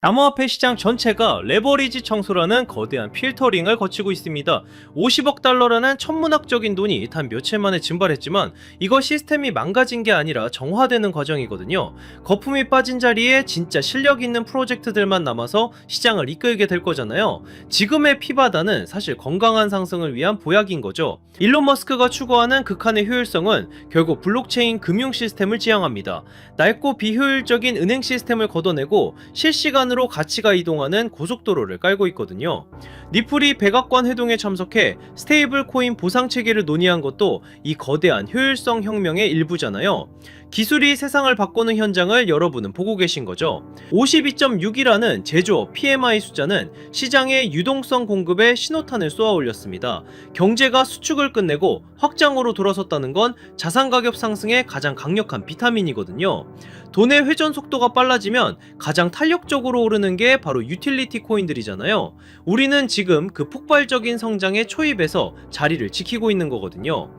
암호화폐 시장 전체가 레버리지 청소라는 거대한 필터링을 거치고 있습니다. 50억 달러라는 천문학적인 돈이 단 며칠 만에 증발했지만 이거 시스템이 망가진 게 아니라 정화되는 과정이거든요. 거품이 빠진 자리에 진짜 실력 있는 프로젝트들만 남아서 시장을 이끌게 될 거잖아요. 지금의 피바다는 사실 건강한 상승을 위한 보약인 거죠. 일론 머스크가 추구하는 극한의 효율성은 결국 블록체인 금융 시스템을 지향합니다. 낡고 비효율적인 은행 시스템을 걷어내고 실시간으로 가치가 이동하는 고속도로를 깔고 있거든요. 리플이 백악관 회동에 참석해 스테이블 코인 보상 체계를 논의한 것도 이 거대한 효율성 혁명의 일부잖아요. 기술이 세상을 바꾸는 현장을 여러분은 보고 계신 거죠. 52.6이라는 제조업 PMI 숫자는 시장의 유동성 공급에 신호탄을 쏘아 올렸습니다. 경제가 수축을 끝내고 확장으로 돌아섰다는 건 자산 가격 상승의 가장 강력한 비타민이거든요. 돈의 회전 속도가 빨라지면 가장 탄력적으로 오르는 게 바로 유틸리티 코인들이잖아요. 우리는 지금 그 폭발적인 성장의 초입에서 자리를 지키고 있는 거거든요.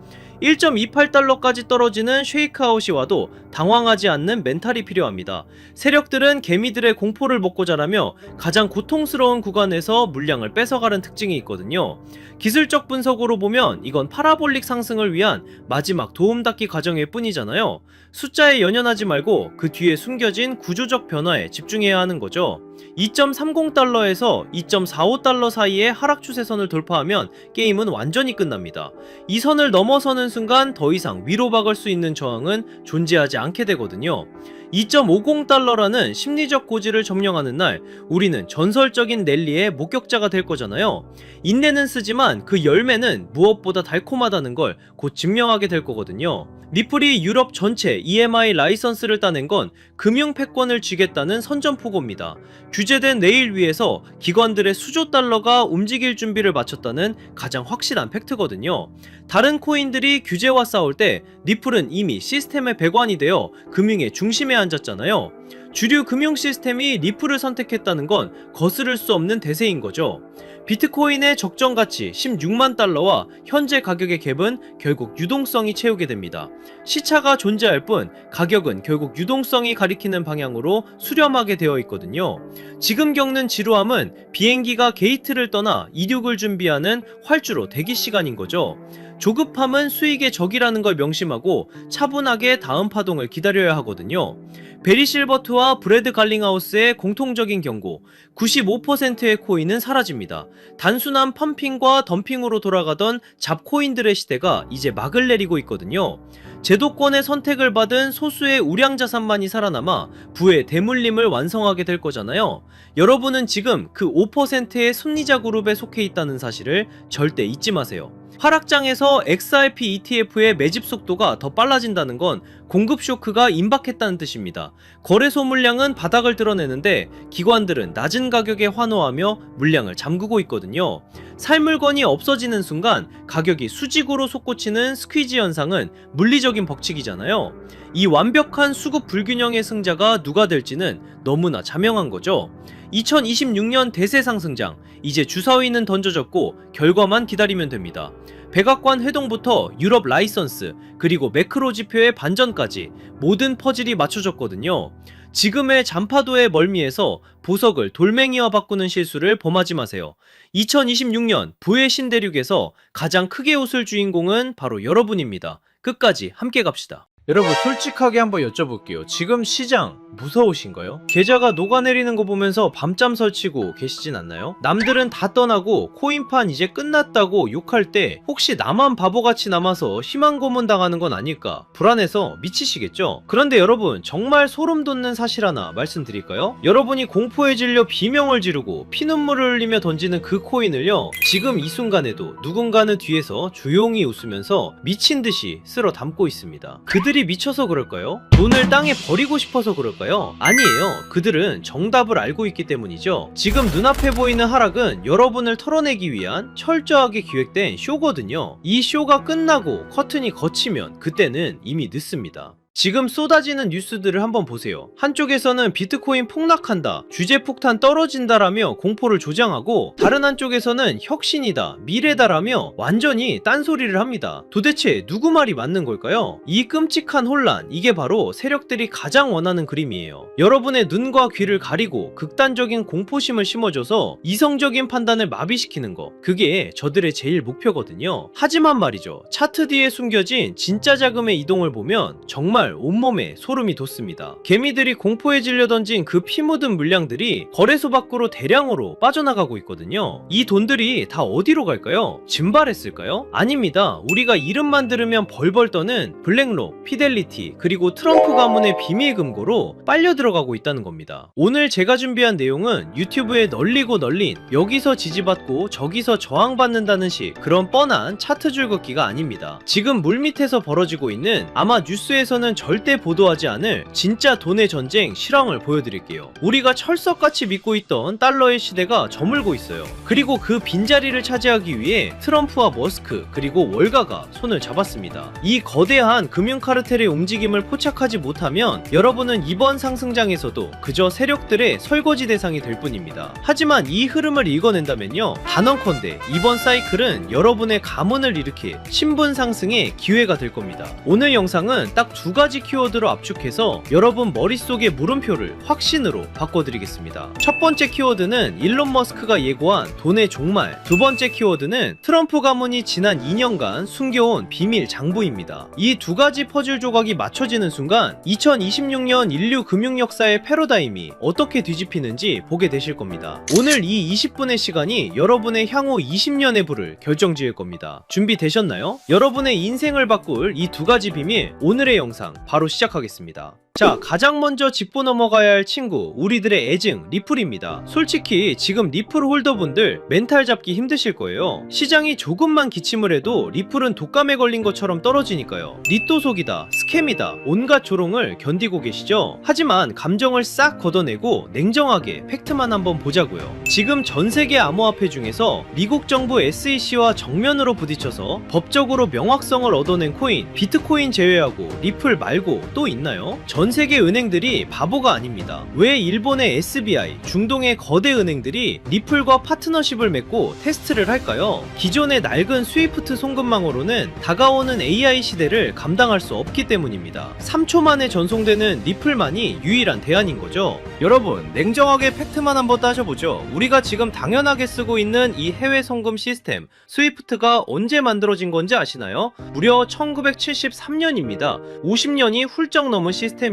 1.28달러까지 떨어지는 쉐이크아웃이 와도 당황하지 않는 멘탈이 필요합니다. 세력들은 개미들의 공포를 먹고 자라며 가장 고통스러운 구간에서 물량을 뺏어가는 특징이 있거든요. 기술적 분석으로 보면 이건 파라볼릭 상승을 위한 마지막 도움닫기 과정일 뿐이잖아요. 숫자에 연연하지 말고 그 뒤에 숨겨진 구조적 변화에 집중해야 하는 거죠. 2.30달러에서 2.45달러 사이의 하락 추세선을 돌파하면 게임은 완전히 끝납니다. 이 선을 넘어서는 순간 더 이상 위로 박을 수 있는 저항은 존재하지 않게 되거든요. 2.50달러라는 심리적 고지를 점령하는 날 우리는 전설적인 랠리의 목격자가 될 거잖아요. 인내는 쓰지만 그 열매는 무엇보다 달콤하다는 걸 곧 증명하게 될 거거든요. 리플이 유럽 전체 EMI 라이선스를 따낸 건 금융 패권을 쥐겠다는 선전포고입니다. 규제된 레일 위에서 기관들의 수조 달러가 움직일 준비를 마쳤다는 가장 확실한 팩트거든요. 다른 코인들이 규제와 싸울 때 리플은 이미 시스템의 배관이 되어 금융의 중심에 앉았잖아요. 주류 금융 시스템이 리플을 선택했다는 건 거스를 수 없는 대세인 거죠. 비트코인의 적정 가치 16만 달러와 현재 가격의 갭은 결국 유동성이 채우게 됩니다. 시차가 존재할 뿐 가격은 결국 유동성이 가리키는 방향으로 수렴하게 되어 있거든요. 지금 겪는 지루함은 비행기가 게이트를 떠나 이륙을 준비하는 활주로 대기 시간인 거죠. 조급함은 수익의 적이라는 걸 명심하고 차분하게 다음 파동을 기다려야 하거든요. 베리 실버트와 브래드 갈링하우스의 공통적인 경고, 95%의 코인은 사라집니다. 단순한 펌핑과 덤핑으로 돌아가던 잡코인들의 시대가 이제 막을 내리고 있거든요. 제도권의 선택을 받은 소수의 우량 자산만이 살아남아 부의 대물림을 완성하게 될 거잖아요. 여러분은 지금 그 5%의 순리자 그룹에 속해 있다는 사실을 절대 잊지 마세요. 하락장에서 XRP ETF의 매집 속도가 더 빨라진다는 건 공급 쇼크가 임박했다는 뜻입니다. 거래소 물량은 바닥을 드러내는데 기관들은 낮은 가격에 환호하며 물량을 잠그고 있거든요. 살 물건이 없어지는 순간 가격이 수직으로 솟구치는 스퀴즈 현상은 물리적인 법칙이잖아요. 이 완벽한 수급 불균형의 승자가 누가 될지는 너무나 자명한 거죠. 2026년 대세 상승장, 이제 주사위는 던져졌고 결과만 기다리면 됩니다. 백악관 회동부터 유럽 라이선스, 그리고 매크로 지표의 반전까지 모든 퍼즐이 맞춰졌거든요. 지금의 잔파도의 멀미에서 보석을 돌멩이와 바꾸는 실수를 범하지 마세요. 2026년 부의 신대륙에서 가장 크게 웃을 주인공은 바로 여러분입니다. 끝까지 함께 갑시다. 여러분 솔직하게 한번 여쭤볼게요. 지금 시장 무서우신가요? 계좌가 녹아내리는 거 보면서 밤잠 설치고 계시진 않나요? 남들은 다 떠나고 코인판 이제 끝났다고 욕할 때 혹시 나만 바보같이 남아서 희망 고문 당하는 건 아닐까 불안해서 미치시겠죠? 그런데 여러분 정말 소름 돋는 사실 하나 말씀드릴까요? 여러분이 공포에 질려 비명을 지르고 피눈물을 흘리며 던지는 그 코인을요 지금 이 순간에도 누군가는 뒤에서 조용히 웃으면서 미친듯이 쓸어 담고 있습니다. 그들이 미쳐서 그럴까요? 돈을 땅에 버리고 싶어서 그럴까요? 아니에요. 그들은 정답을 알고 있기 때문이죠. 지금 눈앞에 보이는 하락은 여러분을 털어내기 위한 철저하게 기획된 쇼거든요. 이 쇼가 끝나고 커튼이 걷히면 그때는 이미 늦습니다. 지금 쏟아지는 뉴스들을 한번 보세요. 한쪽에서는 비트코인 폭락한다, 규제 폭탄 떨어진다라며 공포를 조장하고, 다른 한쪽에서는 혁신이다, 미래다라며 완전히 딴소리를 합니다. 도대체 누구 말이 맞는 걸까요? 이 끔찍한 혼란, 이게 바로 세력들이 가장 원하는 그림이에요. 여러분의 눈과 귀를 가리고 극단적인 공포심을 심어줘서 이성적인 판단을 마비시키는 거, 그게 저들의 제일 목표거든요. 하지만 말이죠, 차트 뒤에 숨겨진 진짜 자금의 이동을 보면 정말 온몸에 소름이 돋습니다. 개미들이 공포에 질려 던진 그 피 묻은 물량들이 거래소 밖으로 대량으로 빠져나가고 있거든요. 이 돈들이 다 어디로 갈까요? 증발했을까요? 아닙니다. 우리가 이름만 들으면 벌벌 떠는 블랙록, 피델리티, 그리고 트럼프 가문의 비밀 금고로 빨려 들어가고 있다는 겁니다. 오늘 제가 준비한 내용은 유튜브에 널리고 널린 여기서 지지받고 저기서 저항받는다는 식 그런 뻔한 차트 줄긋기가 아닙니다. 지금 물밑에서 벌어지고 있는, 아마 뉴스에서는 절대 보도하지 않을 진짜 돈의 전쟁 실황을 보여드릴게요. 우리가 철석같이 믿고 있던 달러의 시대가 저물고 있어요. 그리고 그 빈자리를 차지하기 위해 트럼프와 머스크 그리고 월가가 손을 잡았습니다. 이 거대한 금융카르텔의 움직임을 포착하지 못하면 여러분은 이번 상승장에서도 그저 세력들의 설거지 대상이 될 뿐입니다. 하지만 이 흐름을 읽어낸다면요, 단언컨대 이번 사이클은 여러분의 가문을 일으킬 신분 상승의 기회가 될 겁니다. 오늘 영상은 딱 두 가지 키워드로 압축해서 여러분 머릿속의 물음표를 확신으로 바꿔드리겠습니다. 첫 번째 키워드는 일론 머스크가 예고한 돈의 종말, 두 번째 키워드는 트럼프 가문이 지난 2년간 숨겨온 비밀 장부입니다. 이 두 가지 퍼즐 조각이 맞춰지는 순간 2026년 인류 금융 역사의 패러다임이 어떻게 뒤집히는지 보게 되실 겁니다. 오늘 이 20분의 시간이 여러분의 향후 20년의 부를 결정지을 겁니다. 준비되셨나요? 여러분의 인생을 바꿀 이 두 가지 비밀, 오늘의 영상 바로 시작하겠습니다. 자, 가장 먼저 짚고 넘어가야 할 친구, 우리들의 애증 리플입니다. 솔직히 지금 리플 홀더분들 멘탈 잡기 힘드실 거예요. 시장이 조금만 기침을 해도 리플은 독감에 걸린 것처럼 떨어지니까요. 리또속이다, 스캠이다, 온갖 조롱을 견디고 계시죠? 하지만 감정을 싹 걷어내고 냉정하게 팩트만 한번 보자고요. 지금 전세계 암호화폐 중에서 미국 정부 SEC와 정면으로 부딪혀서 법적으로 명확성을 얻어낸 코인, 비트코인 제외하고 리플 말고 또 있나요? 전세계 은행들이 바보가 아닙니다. 왜 일본의 SBI, 중동의 거대 은행들이 리플과 파트너십을 맺고 테스트를 할까요? 기존의 낡은 스위프트 송금망으로는 다가오는 AI 시대를 감당할 수 없기 때문입니다. 3초 만에 전송되는 리플만이 유일한 대안인 거죠. 여러분, 냉정하게 팩트만 한번 따져보죠. 우리가 지금 당연하게 쓰고 있는 이 해외 송금 시스템 스위프트가 언제 만들어진 건지 아시나요? 무려 1973년입니다. 50년이 훌쩍 넘은 시스템이에요.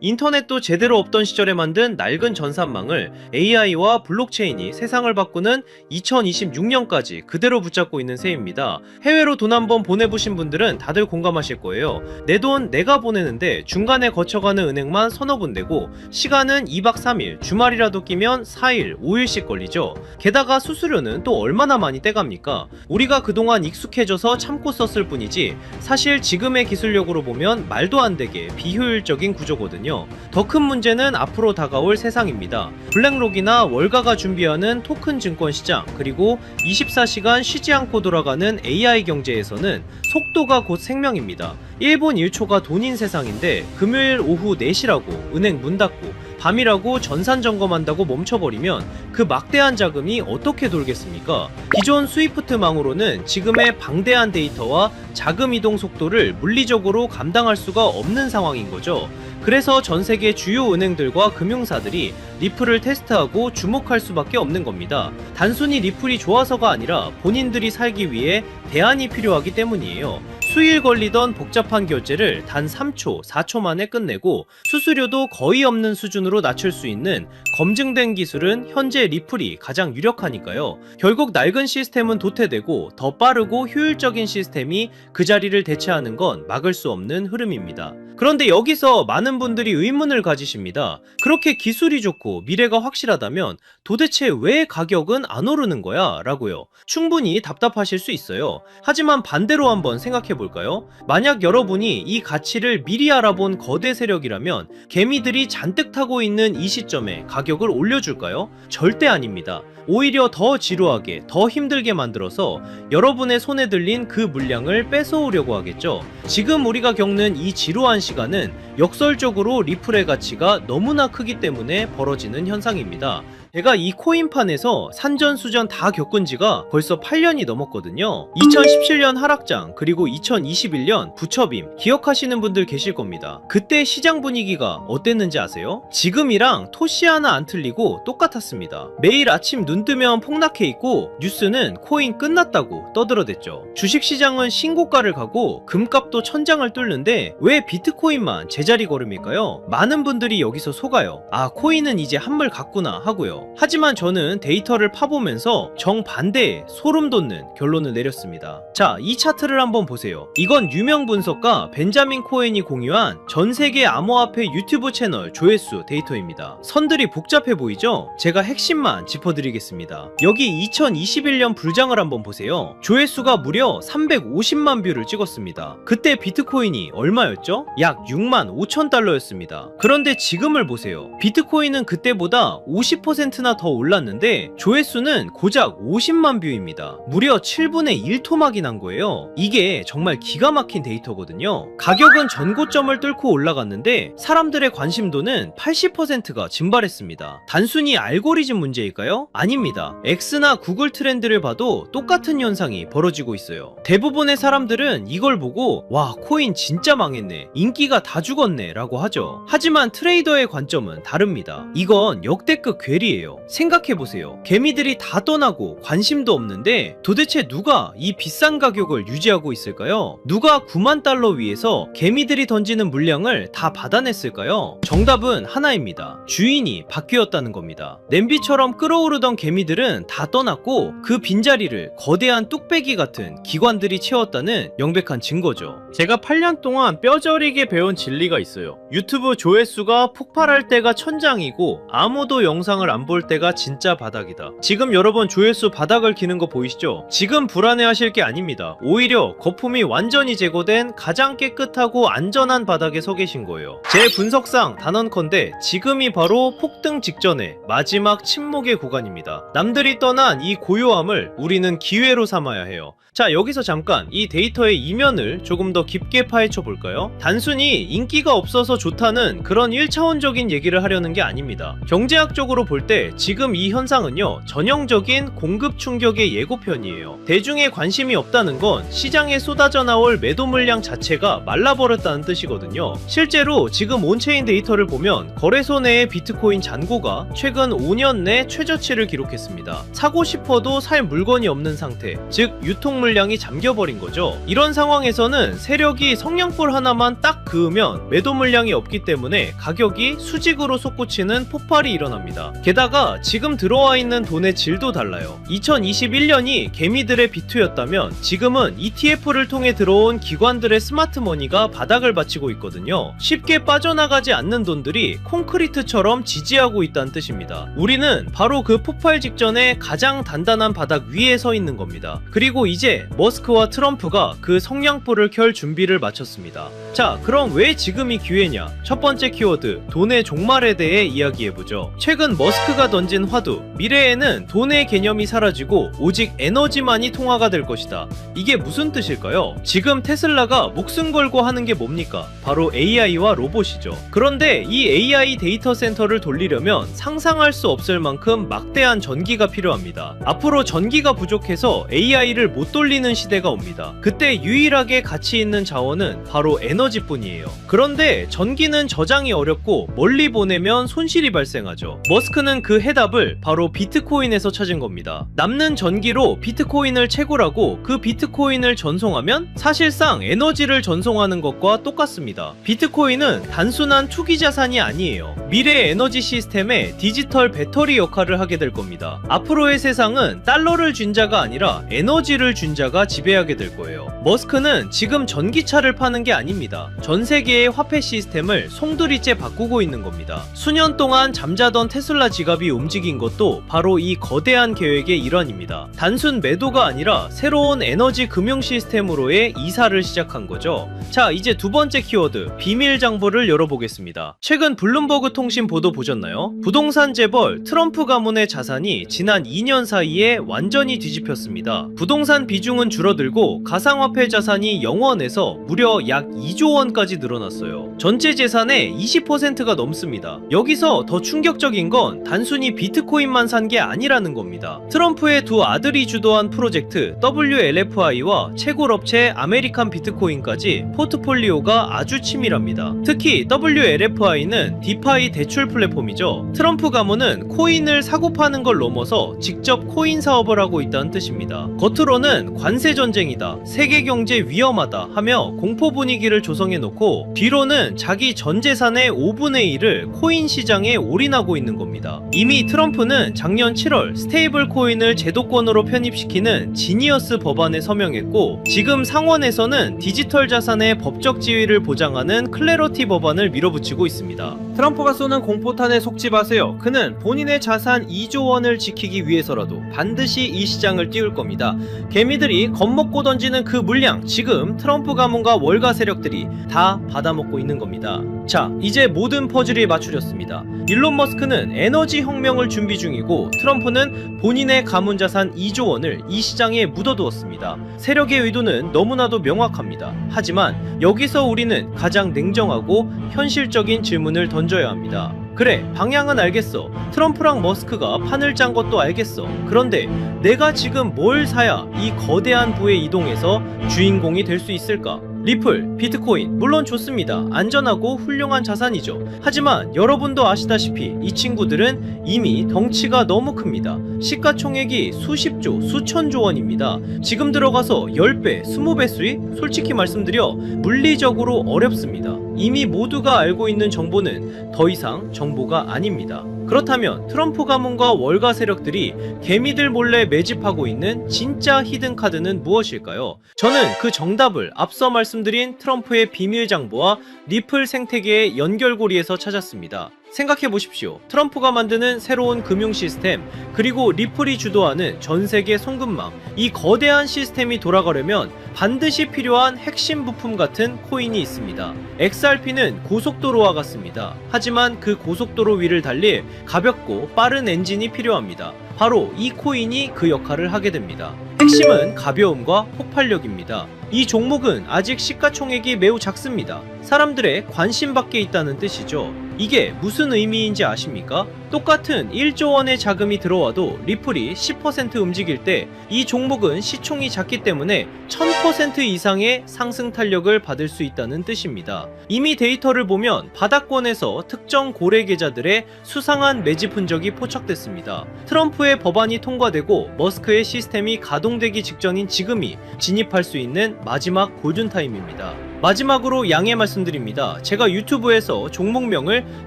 인터넷도 제대로 없던 시절에 만든 낡은 전산망을 AI와 블록체인이 세상을 바꾸는 2026년까지 그대로 붙잡고 있는 셈입니다. 해외로 돈 한번 보내보신 분들은 다들 공감하실 거예요. 내 돈 내가 보내는데 중간에 거쳐가는 은행만 서너 군데고, 시간은 2박 3일, 주말이라도 끼면 4일, 5일씩 걸리죠. 게다가 수수료는 또 얼마나 많이 떼갑니까? 우리가 그동안 익숙해져서 참고 썼을 뿐이지 사실 지금의 기술력으로 보면 말도 안 되게 비효율적인 구조거든요. 더 큰 문제는 앞으로 다가올 세상입니다. 블랙록이나 월가가 준비하는 토큰 증권 시장, 그리고 24시간 쉬지 않고 돌아가는 AI 경제에서는 속도가 곧 생명입니다. 1분 1초가 돈인 세상인데 금요일 오후 4시라고 은행 문 닫고 밤이라고 전산 점검한다고 멈춰버리면 그 막대한 자금이 어떻게 돌겠습니까? 기존 스위프트망으로는 지금의 방대한 데이터와 자금 이동 속도를 물리적으로 감당할 수가 없는 상황인 거죠. 그래서 전 세계 주요 은행들과 금융사들이 리플을 테스트하고 주목할 수밖에 없는 겁니다. 단순히 리플이 좋아서가 아니라 본인들이 살기 위해 대안이 필요하기 때문이에요. 수일 걸리던 복잡한 결제를 단 3초, 4초 만에 끝내고 수수료도 거의 없는 수준으로 낮출 수 있는 검증된 기술은 현재 리플이 가장 유력하니까요. 결국 낡은 시스템은 도태되고 더 빠르고 효율적인 시스템이 그 자리를 대체하는 건 막을 수 없는 흐름입니다. 그런데 여기서 많은 분들이 의문을 가지십니다. 그렇게 기술이 좋고 미래가 확실하다면 도대체 왜 가격은 안 오르는 거야? 라고요. 충분히 답답하실 수 있어요. 하지만 반대로 한번 생각해 볼까요? 만약 여러분이 이 가치를 미리 알아본 거대 세력이라면 개미들이 잔뜩 타고 있는 이 시점에 가격을 올려줄까요? 절대 아닙니다. 오히려 더 지루하게, 더 힘들게 만들어서 여러분의 손에 들린 그 물량을 뺏어오려고 하겠죠. 지금 우리가 겪는 이 지루한 시간은 역설적으로 리플의 가치가 너무나 크기 때문에 벌어지는 현상입니다. 제가 이 코인판에서 산전수전 다 겪은 지가 벌써 8년이 넘었거든요. 2017년 하락장 그리고 2021년 부처빔 기억하시는 분들 계실 겁니다. 그때 시장 분위기가 어땠는지 아세요? 지금이랑 토시 하나 안 틀리고 똑같았습니다. 매일 아침 눈 뜨면 폭락해 있고 뉴스는 코인 끝났다고 떠들어댔죠. 주식시장은 신고가를 가고 금값도 천장을 뚫는데 왜 비트코인만 제자리 걸음일까요? 많은 분들이 여기서 속아요. 아, 코인은 이제 한물 갔구나 하고요. 하지만 저는 데이터를 파보면서 정반대의 소름 돋는 결론을 내렸습니다. 자, 이 차트를 한번 보세요. 이건 유명 분석가 벤자민 코엔이 공유한 전세계 암호화폐 유튜브 채널 조회수 데이터입니다. 선들이 복잡해 보이죠? 제가 핵심만 짚어드리겠습니다. 여기 2021년 불장을 한번 보세요. 조회수가 무려 350만 뷰를 찍었습니다. 그때 비트코인이 얼마였죠? 약 6만 5천 달러였습니다. 그런데 지금을 보세요. 비트코인은 그때보다 50%나 더 올랐는데 조회수는 고작 50만 뷰입니다. 무려 7분의 1토막이 난 거예요. 이게 정말 기가 막힌 데이터거든요. 가격은 전고점을 뚫고 올라갔는데 사람들의 관심도는 80%가 증발했습니다. 단순히 알고리즘 문제일까요? 아닙니다. X나 구글 트렌드를 봐도 똑같은 현상이 벌어지고 있어요. 대부분의 사람들은 이걸 보고 와, 코인 진짜 망했네, 인기가 다 죽었네 라고 하죠. 하지만 트레이더의 관점은 다릅니다. 이건 역대급 괴리예요. 생각해보세요. 개미들이 다 떠나고 관심도 없는데 도대체 누가 이 비싼 가격을 유지하고 있을까요? 누가 9만 달러 위에서 개미들이 던지는 물량을 다 받아냈을까요? 정답은 하나입니다. 주인이 바뀌었다는 겁니다. 냄비처럼 끓어오르던 개미들은 다 떠났고 그 빈자리를 거대한 뚝배기 같은 기관들이 채웠다는 명백한 증거죠. 제가 8년 동안 뼈저리게 배운 진리가 있어요. 유튜브 조회수가 폭발할 때가 천장이고 아무도 영상을 안 볼 때가 진짜 바닥이다. 지금 여러분 조회수 바닥을 기는 거 보이시죠? 지금 불안해하실 게 아닙니다. 오히려 거품이 완전히 제거된 가장 깨끗하고 안전한 바닥에 서 계신 거예요. 제 분석상 단언컨대 지금이 바로 폭등 직전의 마지막 침묵의 구간입니다. 남들이 떠난 이 고요함을 우리는 기회로 삼아야 해요. 자, 여기서 잠깐 이 데이터의 이면을 조금 더 깊게 파헤쳐 볼까요? 단순히 인기가 없어서 좋다는 그런 1차원적인 얘기를 하려는 게 아닙니다. 경제학적으로 볼 때 지금 이 현상은요, 전형적인 공급 충격의 예고편이에요. 대중의 관심이 없다는 건 시장에 쏟아져 나올 매도 물량 자체가 말라버렸다는 뜻이거든요. 실제로 지금 온체인 데이터를 보면 거래소 내의 비트코인 잔고가 최근 5년 내 최저치를 기록했습니다. 사고 싶어도 살 물건이 없는 상태, 즉 유통 물량이 잠겨버린 거죠. 이런 상황에서는 세력이 성냥불 하나만 딱 그으면 매도 물량이 없기 때문에 가격이 수직으로 솟구치는 폭발이 일어납니다. 게다가 지금 들어와 있는 돈의 질도 달라요. 2021년이 개미들의 비투였다면 지금은 ETF를 통해 들어온 기관들의 스마트머니가 바닥을 받치고 있거든요. 쉽게 빠져나가지 않는 돈들이 콘크리트처럼 지지하고 있다는 뜻입니다. 우리는 바로 그 폭발 직전에 가장 단단한 바닥 위에 서 있는 겁니다. 그리고 이제 머스크와 트럼프가 그 성냥불을 켤 준비를 마쳤습니다. 자, 그럼 왜 지금이 기회냐? 첫 번째 키워드, 돈의 종말에 대해 이야기해보죠. 최근 머스크가 던진 화두, 미래에는 돈의 개념이 사라지고 오직 에너지만이 통화가 될 것이다. 이게 무슨 뜻일까요? 지금 테슬라가 목숨 걸고 하는 게 뭡니까? 바로 AI와 로봇이죠. 그런데 이 AI 데이터 센터를 돌리려면 상상할 수 없을 만큼 막대한 전기가 필요합니다. 앞으로 전기가 부족해서 AI를 못 돌리는 시대가 옵니다. 그때 유일하게 가치 있는 자원은 바로 에너지뿐이에요. 그런데 전기는 저장이 어렵고 멀리 보내면 손실이 발생하죠. 머스크는 그 해답을 바로 비트코인에서 찾은 겁니다. 남는 전기로 비트코인을 채굴하고 그 비트코인을 전송하면 사실상 에너지를 전송하는 것과 똑같습니다. 비트코인은 단순한 투기 자산이 아니에요. 미래의 에너지 시스템의 디지털 배터리 역할을 하게 될 겁니다. 앞으로의 세상은 달러를 준 자가 아니라 에너지를 준 자가 지배하게 될 거예요. 머스크는 지금 전기차를 파는 게 아닙니다. 전 세계의 화폐 시스템을 송두리째 바꾸고 있는 겁니다. 수년 동안 잠자던 테슬라 지갑이 기압이 움직인 것도 바로 이 거대한 계획의 일환입니다. 단순 매도가 아니라 새로운 에너지 금융 시스템으로의 이사를 시작한 거죠. 자, 이제 두 번째 키워드, 비밀 장부를 열어보겠습니다. 최근 블룸버그 통신 보도 보셨나요? 부동산 재벌 트럼프 가문의 자산이 지난 2년 사이에 완전히 뒤집혔습니다. 부동산 비중은 줄어들고 가상화폐 자산이 0원에서 무려 약 2조 원까지 늘어났어요. 전체 재산의 20%가 넘습니다. 여기서 더 충격적인 건 단순히 비트코인만 산 게 아니라는 겁니다. 트럼프의 두 아들이 주도한 프로젝트 WLFI와 채굴 업체 아메리칸 비트코인까지 포트폴리오가 아주 치밀합니다. 특히 WLFI는 디파이 대출 플랫폼이죠. 트럼프 가문은 코인을 사고 파는 걸 넘어서 직접 코인 사업을 하고 있다는 뜻입니다. 겉으로는 관세 전쟁이다, 세계 경제 위험하다 하며 공포 분위기를 조성해 놓고 뒤로는 자기 전 재산의 5분의 1을 코인 시장에 올인하고 있는 겁니다. 이미 트럼프는 작년 7월 스테이블 코인을 제도권으로 편입시키는 지니어스 법안에 서명했고, 지금 상원에서는 디지털 자산의 법적 지위를 보장하는 클래러티 법안을 밀어붙이고 있습니다. 트럼프가 쏘는 공포탄에 속지 마세요. 그는 본인의 자산 2조 원을 지키기 위해서라도 반드시 이 시장을 띄울 겁니다. 개미들이 겁먹고 던지는 그 물량, 지금 트럼프 가문과 월가 세력들이 다 받아먹고 있는 겁니다. 자, 이제 모든 퍼즐이 맞춰졌습니다. 일론 머스크는 에너지 혁명을 준비 중이고, 트럼프는 본인의 가문 자산 2조 원을 이 시장에 묻어두었습니다. 세력의 의도는 너무나도 명확합니다. 하지만 여기서 우리는 가장 냉정하고 현실적인 질문을 던져야 합니다. 그래, 방향은 알겠어. 트럼프랑 머스크가 판을 짠 것도 알겠어. 그런데 내가 지금 뭘 사야 이 거대한 부에 이동해서 주인공이 될 수 있을까? 리플, 비트코인, 물론 좋습니다. 안전하고 훌륭한 자산이죠. 하지만 여러분도 아시다시피 이 친구들은 이미 덩치가 너무 큽니다. 시가총액이 수십조, 수천조 원입니다. 지금 들어가서 10배, 20배 수익? 솔직히 말씀드려 물리적으로 어렵습니다. 이미 모두가 알고 있는 정보는 더 이상 정보가 아닙니다. 그렇다면 트럼프 가문과 월가 세력들이 개미들 몰래 매집하고 있는 진짜 히든 카드는 무엇일까요? 저는 그 정답을 앞서 말씀드린 트럼프의 비밀 장부와 리플 생태계의 연결고리에서 찾았습니다. 생각해 보십시오. 트럼프가 만드는 새로운 금융 시스템, 그리고 리플이 주도하는 전 세계 송금망, 이 거대한 시스템이 돌아가려면 반드시 필요한 핵심 부품 같은 코인이 있습니다. XRP는 고속도로와 같습니다. 하지만 그 고속도로 위를 달릴 가볍고 빠른 엔진이 필요합니다. 바로 이 코인이 그 역할을 하게 됩니다. 핵심은 가벼움과 폭발력입니다. 이 종목은 아직 시가총액이 매우 작습니다. 사람들의 관심 밖에 있다는 뜻이죠. 이게 무슨 의미인지 아십니까? 똑같은 1조 원의 자금이 들어와도 리플이 10% 움직일 때 이 종목은 시총이 작기 때문에 1000% 이상의 상승 탄력을 받을 수 있다는 뜻입니다. 이미 데이터를 보면 바닥권에서 특정 고래 계좌들의 수상한 매집 흔적이 포착됐습니다. 트럼프의 법안이 통과되고 머스크의 시스템이 가동되기 직전인 지금이 진입할 수 있는 마지막 골든타임입니다. 마지막으로 양해 말씀드립니다. 제가 유튜브에서 종목명을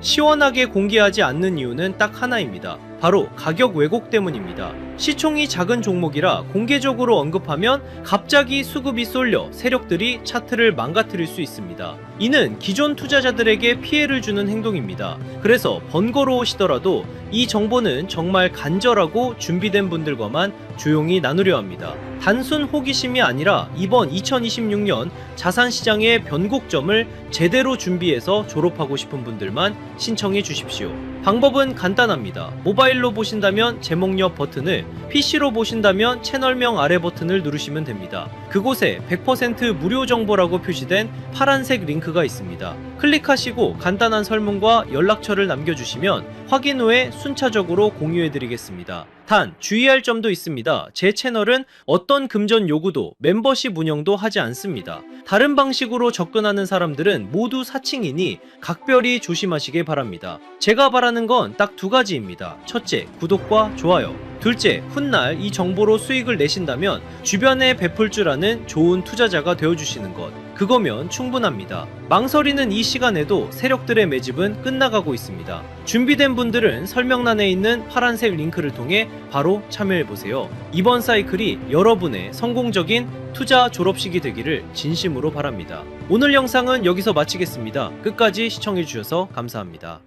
시원하게 공개하지 않는 이유는 딱 하나입니다. 바로 가격 왜곡 때문입니다. 시총이 작은 종목이라 공개적으로 언급하면 갑자기 수급이 쏠려 세력들이 차트를 망가뜨릴 수 있습니다. 이는 기존 투자자들에게 피해를 주는 행동입니다. 그래서 번거로우시더라도 이 정보는 정말 간절하고 준비된 분들과만 조용히 나누려 합니다. 단순 호기심이 아니라 이번 2026년 자산시장의 변곡점을 제대로 준비해서 졸업하고 싶은 분들만 신청해 주십시오. 방법은 간단합니다. 모바일로 보신다면 제목 옆 버튼을, PC로 보신다면 채널명 아래 버튼을 누르시면 됩니다. 그곳에 100% 무료 정보라고 표시된 파란색 링크가 있습니다. 클릭하시고 간단한 설문과 연락처를 남겨주시면 확인 후에 순차적으로 공유해드리겠습니다. 단 주의할 점도 있습니다. 제 채널은 어떤 금전 요구도 멤버십 운영도 하지 않습니다. 다른 방식으로 접근하는 사람들은 모두 사칭이니 각별히 조심하시길 바랍니다. 제가 바라는 건 딱 두 가지입니다. 첫째, 구독과 좋아요. 둘째, 훗날 이 정보로 수익을 내신다면 주변에 베풀 줄 아는 좋은 투자자가 되어주시는 것. 그거면 충분합니다. 망설이는 이 시간에도 세력들의 매집은 끝나가고 있습니다. 준비된 분들은 설명란에 있는 파란색 링크를 통해 바로 참여해보세요. 이번 사이클이 여러분의 성공적인 투자 졸업식이 되기를 진심으로 바랍니다. 오늘 영상은 여기서 마치겠습니다. 끝까지 시청해주셔서 감사합니다.